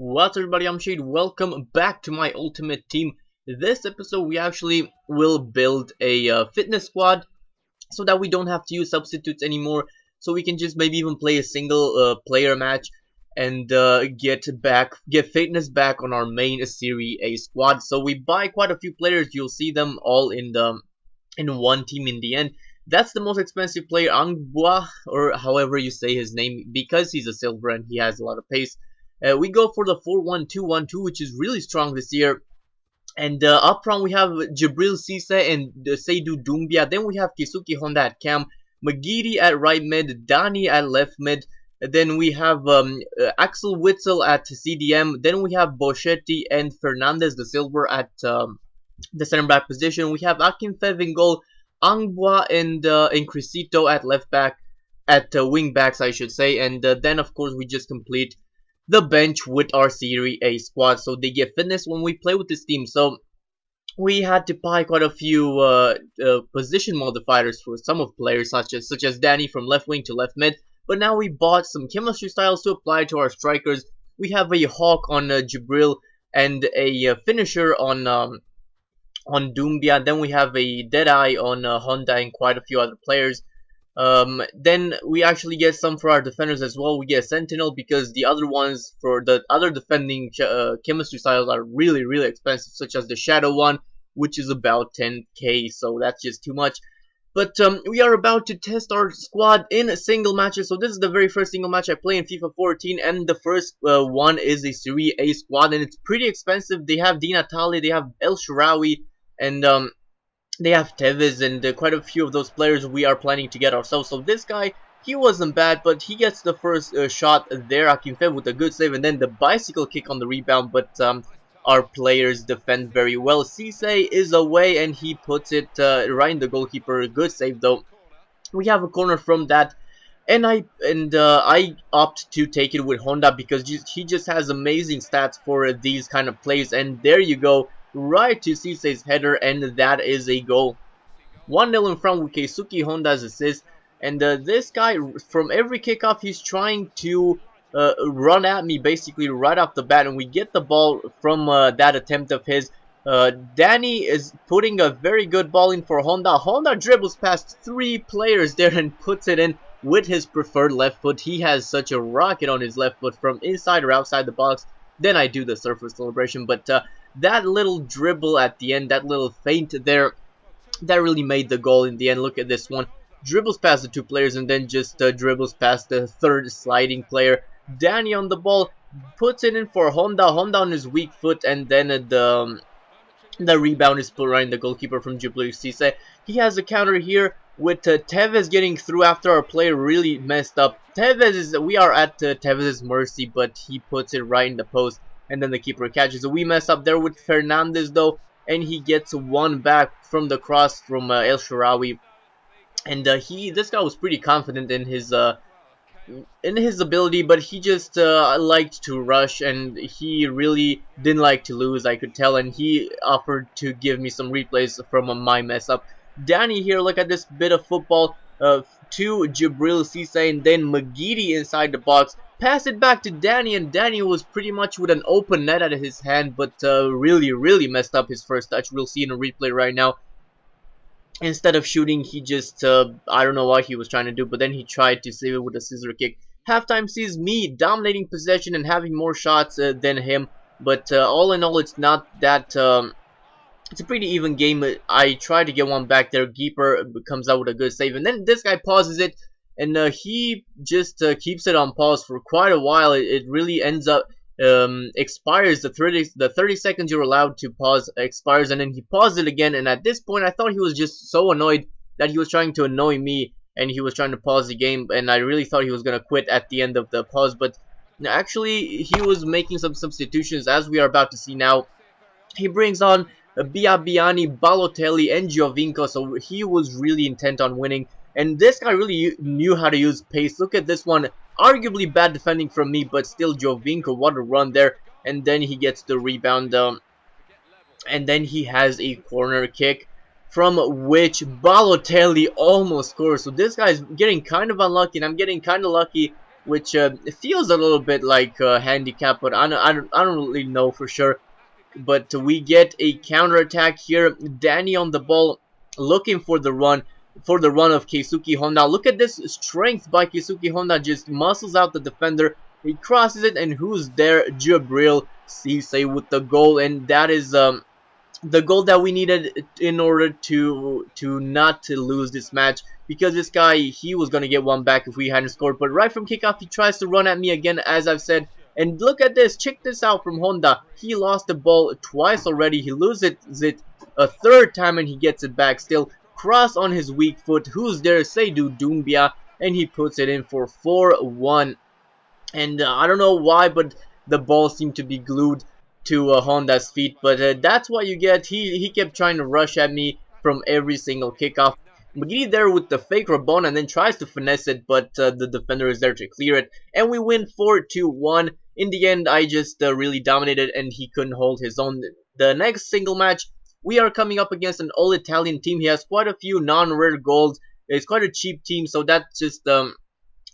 What's up, everybody? I'm Shade. Welcome back to my ultimate team. This episode we actually will build a fitness squad so that we don't have to use substitutes anymore, so we can just maybe even play a single player match and get fitness back on our main Serie A squad. So we buy quite a few players. You'll see them all in one team in the end. That's the most expensive player, Angbwa, or however you say his name, because he's a silver and he has a lot of pace. We go for the 4-1-2-1-2, which is really strong this year. And up front we have Jibril Cisse and Seydou Doumbia. Then we have Keisuke Honda at cam, Magiri at right mid, Dani at left mid. Then we have Axel Witsel at CDM. Then we have Boschetti and Fernandez the silver at the center back position. We have Akinfev in goal, Angbwa and Crisito at left back, at wing backs I should say. And then of course we just complete the bench with our Serie A squad, so they get fitness when we play with this team. So we had to buy quite a few position modifiers for some of players, such as Danny from left wing to left mid. But now we bought some chemistry styles to apply to our strikers. We have a Hawk on Jibril and a finisher on Doumbia. Then we have a Deadeye on Honda and quite a few other players. Then we actually get some for our defenders as well. We get Sentinel because the other ones for the other defending chemistry styles are really expensive, such as the Shadow one, which is about 10k, so that's just too much. But we are about to test our squad in single matches. So this is the very first single match I play in FIFA 14, and the first one is a Serie A squad, and it's pretty expensive. They have Di Natale, they have El Shaarawy, and they have Tevez and quite a few of those players we are planning to get ourselves. So this guy, he wasn't bad, but he gets the first shot there. Akinfev with a good save, and then the bicycle kick on the rebound, but our players defend very well. Cisse is away, and he puts it right in the goalkeeper. Good save though. We have a corner from that, and I opt to take it with Honda because he just has amazing stats for these kind of plays. And there you go, right to Cisse's header, and that is a goal. 1-0 in front with Keisuke Honda's assist. And this guy, from every kickoff, he's trying to run at me basically right off the bat, and we get the ball from that attempt of his. Danny is putting a very good ball in for Honda. Honda dribbles past 3 players there and puts it in with his preferred left foot. He has such a rocket on his left foot from inside or outside the box. Then I do the surfer celebration, but that little dribble at the end, that little feint there, that really made the goal in the end. Look at this one. Dribbles past the 2 players and then just dribbles past the 3rd sliding player. Danny on the ball, puts it in for Honda. Honda on his weak foot, and then the rebound is put right in the goalkeeper from Jibril Cisse. He has a counter here with Tevez getting through after our player really messed up. We are at Tevez's mercy, but he puts it right in the post. And then the keeper catches. So we mess up there with Fernandez though, and he gets one back from the cross from El Shaarawy. And this guy was pretty confident in his ability, but he just liked to rush, and he really didn't like to lose, I could tell. And he offered to give me some replays from my mess up. Danny here, look at this bit of football to Jibril Cisse, and then Magiri inside the box. Pass it back to Danny, and Danny was pretty much with an open net at his hand, but really messed up his first touch. We'll see in a replay right now. Instead of shooting, he just, I don't know what he was trying to do, but then he tried to save it with a scissor kick. Halftime sees me dominating possession and having more shots than him, but all in all, it's not that, it's a pretty even game. I try to get one back there. Keeper comes out with a good save, and then this guy pauses it. And he just keeps it on pause for quite a while. It really ends up expires. The 30 seconds you're allowed to pause expires, and then he paused it again. And at this point, I thought he was just so annoyed that he was trying to annoy me, and he was trying to pause the game. And I really thought he was gonna quit at the end of the pause, but actually he was making some substitutions, as we are about to see now. He brings on Biabiani, Balotelli, and Giovinco, so he was really intent on winning. And this guy really knew how to use pace. Look at this one. Arguably bad defending from me, but still Giovinco, what a run there. And then he gets the rebound. And then he has a corner kick from which Balotelli almost scores. So this guy's getting kind of unlucky, and I'm getting kind of lucky which feels a little bit like a handicap, but I don't really know for sure. But we get a counterattack here. Danny on the ball, looking for the run of Keisuke Honda. Look at this strength by Keisuke Honda, just muscles out the defender. He crosses it, and who's there? Jabril Cisse with the goal, and that is the goal that we needed in order to not to lose this match, because this guy, he was going to get one back if we hadn't scored. But right from kickoff, he tries to run at me again, as I've said. And look at this, check this out from Honda. He lost the ball twice already. He loses it a third time, and he gets it back still. Cross on his weak foot. Who's there? Seydou Doumbia, and he puts it in for 4-1. And I don't know why, but the ball seemed to be glued to Honda's feet. But that's what you get. He kept trying to rush at me from every single kickoff. McGee there with the fake Rabona, and then tries to finesse it, but the defender is there to clear it. And we win 4-1. In the end, I just really dominated, and he couldn't hold his own. The next single match, we are coming up against an all-Italian team. He has quite a few non-rare goals. It's quite a cheap team, so that just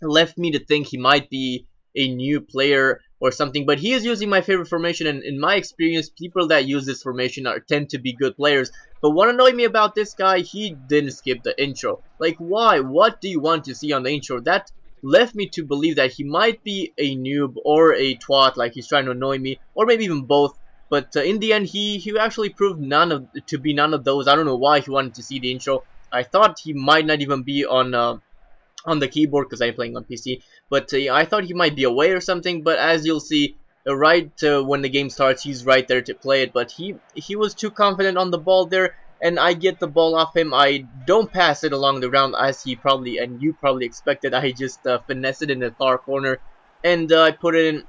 left me to think he might be a new player or something. But he is using my favorite formation, and in my experience, people that use this formation tend to be good players. But what annoyed me about this guy, he didn't skip the intro. Like, why? What do you want to see on the intro? That left me to believe that he might be a noob or a twat, like he's trying to annoy me, or maybe even both. But in the end, he actually proved to be none of those. I don't know why he wanted to see the intro. I thought he might not even be on the keyboard, because I'm playing on PC. But I thought he might be away or something. But as you'll see, right when the game starts, he's right there to play it. But he was too confident on the ball there, and I get the ball off him. I don't pass it along the ground as he probably and you probably expected. I just finesse it in the far corner, and I put it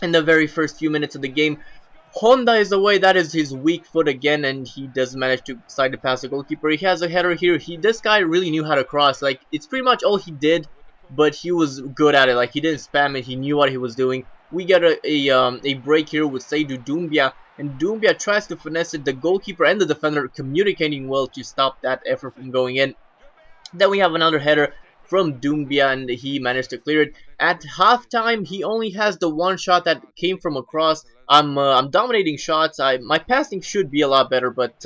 in the very first few minutes of the game. Honda is away. That is his weak foot again, and he does manage to side to pass the goalkeeper. He has a header here. This guy really knew how to cross. Like, it's pretty much all he did, but he was good at it. Like, he didn't spam it. He knew what he was doing. We get a break here with Seydou Doumbia, and Doumbia tries to finesse it. The goalkeeper and the defender communicating well to stop that effort from going in. Then we have another header from Doumbia, and he managed to clear it. At halftime, he only has the one shot that came from across. I'm dominating shots. My passing should be a lot better, but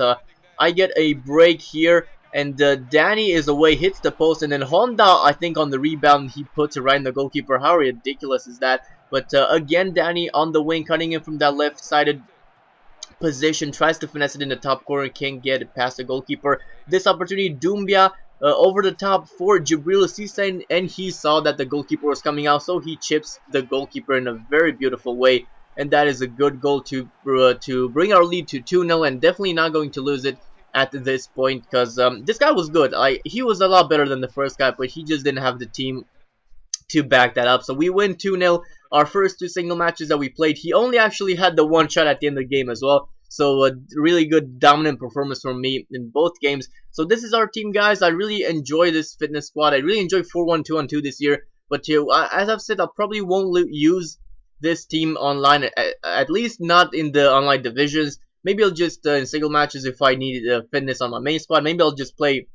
I get a break here, and Danny is away, hits the post, and then Honda, I think on the rebound, he puts it right in the goalkeeper. How ridiculous is that? But again, Danny on the wing, cutting in from that left-sided position, tries to finesse it in the top corner, can't get it past the goalkeeper. This opportunity, Doumbia over the top for Jabril Cisse, and he saw that the goalkeeper was coming out, so he chips the goalkeeper in a very beautiful way. And that is a good goal to bring our lead to 2-0, and definitely not going to lose it at this point, because this guy was good. He was a lot better than the first guy, but he just didn't have the team to back that up. So we win 2-0. Our first two single matches that we played, he only actually had the one shot at the end of the game as well. So a really good dominant performance from me in both games. So this is our team, guys. I really enjoy this fitness squad. I really enjoy 4-1-2-on-2 this year. But as I've said, I probably won't use this team online, at least not in the online divisions. Maybe I'll just in single matches if I need fitness on my main squad. Maybe I'll just play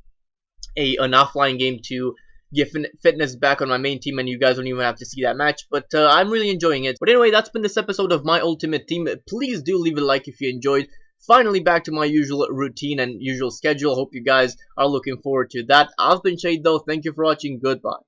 an offline game to get fitness back on my main team, and you guys don't even have to see that match. But I'm really enjoying it. But anyway, that's been this episode of My Ultimate Team. Please do leave a like if you enjoyed. Finally back to my usual routine and usual schedule. Hope you guys are looking forward to that. I've been Shade though. Thank you for watching. Goodbye.